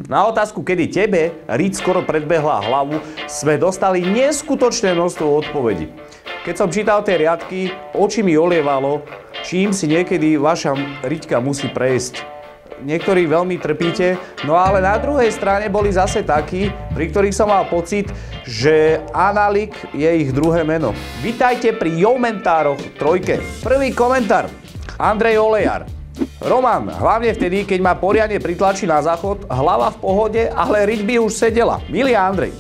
Na otázku, kedy tebe riť skoro predbehla hlavu, sme dostali neskutočné množstvo odpovedí. Keď som čítal tie riadky, oči mi olievalo, čím si niekedy vaša riťka musí prejsť. Niektorí veľmi trpíte, no ale na druhej strane boli zase takí, pri ktorých som mal pocit, že Analik je ich druhé meno. Vitajte pri Joumentároch trojke. Prvý komentár. Andrej Olejar. Roman, hlavne vtedy, keď ma poriadne pritlačí na záchod, hlava v pohode, ale riť by už sedela. Milý Andrej,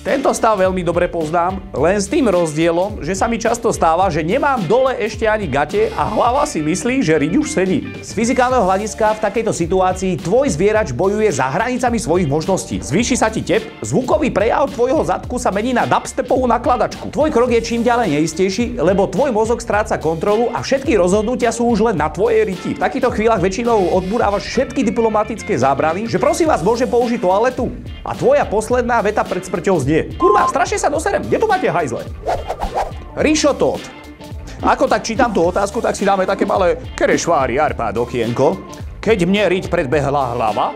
tento stav veľmi dobre poznám, len s tým rozdielom, že sa mi často stáva, že nemám dole ešte ani gate a hlava si myslí, že riť už sedí. Z fyzikálneho hľadiska v takejto situácii tvoj zvierač bojuje za hranicami svojich možností. Zvýši sa ti tep, zvukový prejav tvojho zadku sa mení na dubstepovú nakladačku. Tvoj krok je čím ďalej neistejší, lebo tvoj mozog stráca kontrolu a všetky rozhodnutia sú už len na tvojej riti. V takýchto chvíľach väčšinou odburávaš všetky diplomatické zábrany, že prosím vás, môžem použiť toaletu? A tvoja posledná veta pred smrťou znie: kurva, strašne sa doserem, kde tu máte hajzle? Rišo Tóth. Ako tak čítam tú otázku, tak si dáme také malé kerešvári Arpád okienko. Keď mne riť predbehla hlava?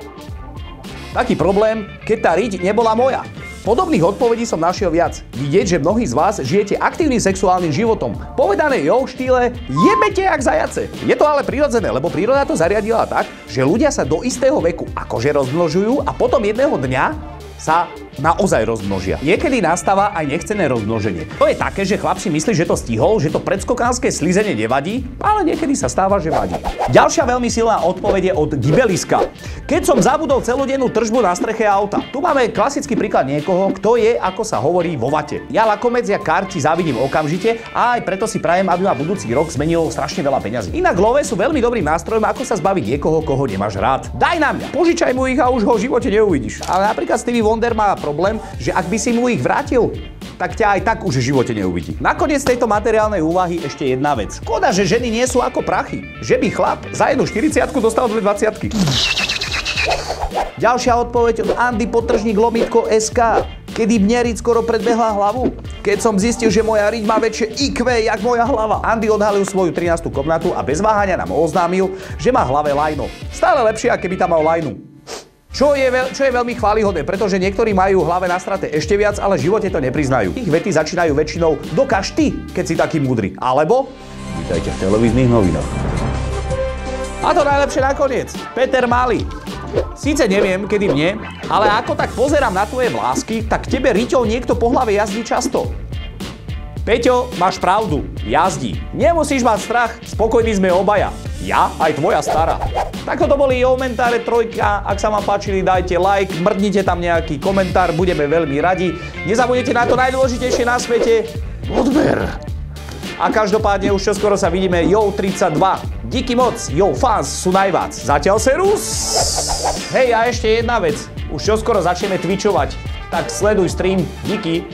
Taký problém, keď tá riť nebola moja. Podobných odpovedí som našiel viac. Vidieť, že mnohí z vás žijete aktívnym sexuálnym životom. Povedané v štýle jebete jak zajace. Je to ale prirodzené, lebo príroda to zariadila tak, že ľudia sa do istého veku akože rozmnožujú a potom jedného dňa sa naozaj rozmnožia. Niekedy nastáva aj nechcené rozmnoženie. To je také, že chlap si myslí, že to stihol, že to predskokánske slizenie nevadí, ale niekedy sa stáva, že vadí. Ďalšia veľmi silná odpoveď je od Gibeliska. Keď som zabudol celodennú tržbu na streche auta. Tu máme klasický príklad niekoho, kto je, ako sa hovorí, vo vate. Ja lakomec jak karti závidím okamžite a aj preto si prajem, aby ma budúci rok zmenilo strašne veľa peňazí. Inak love sú veľmi dobrým nástrojom, ako sa zbaviť niekoho, koho nemáš rád. Daj na mňa, požičaj mu ich a už ho v živote neuvidíš. Ale napríklad Stevie Wonder má problém, že ak by si mu ich vrátil, tak ťa aj tak už v živote neuvidí. Nakoniec tejto materiálnej úvahy ešte jedna vec. Škoda, že ženy nie sú ako prachy. Že by chlap za jednu 40-ku dostal 2 20-ky. Ďalšia odpoveď od Andy Potržník Lomitko SK. Kedy mne riť skoro predbehla hlavu? Keď som zistil, že moja riť má väčšie IQ jak moja hlava. Andy odhalil svoju 13. komnatu a bez váhania nám oznámil, že má v hlave lajno. Stále lepšie, ako keby tam mal lajnu. Čo je veľmi chválihodné, pretože niektorí majú v hlave nastraté ešte viac, ale v živote to nepriznajú. Ich vety začínajú väčšinou dokáž ty, keď si taký múdry. Alebo vítajte v televíznych novinách. A to najlepšie nakoniec. Peter Mali. Síce neviem, kedy mne, ale ako tak pozerám na tvoje vlásky, tak tebe riťou niekto po hlave jazdí často. Peťo, máš pravdu, jazdí. Nemusíš mať strach, spokojní sme obaja. Ja aj tvoja stará. Takto to boli Joumentáre trojka. Ak sa vám páčili, dajte like, mrdnite tam nejaký komentár, budeme veľmi radi. Nezabudnite na to najdôležitejšie na svete, odber. A každopádne už čoskoro sa vidíme Jou32. Díky moc, Jou fans sú najvác. Zatiaľ serus. Hej, a ešte jedna vec. Už čoskoro začneme twitchovať. Tak sleduj stream. Díky.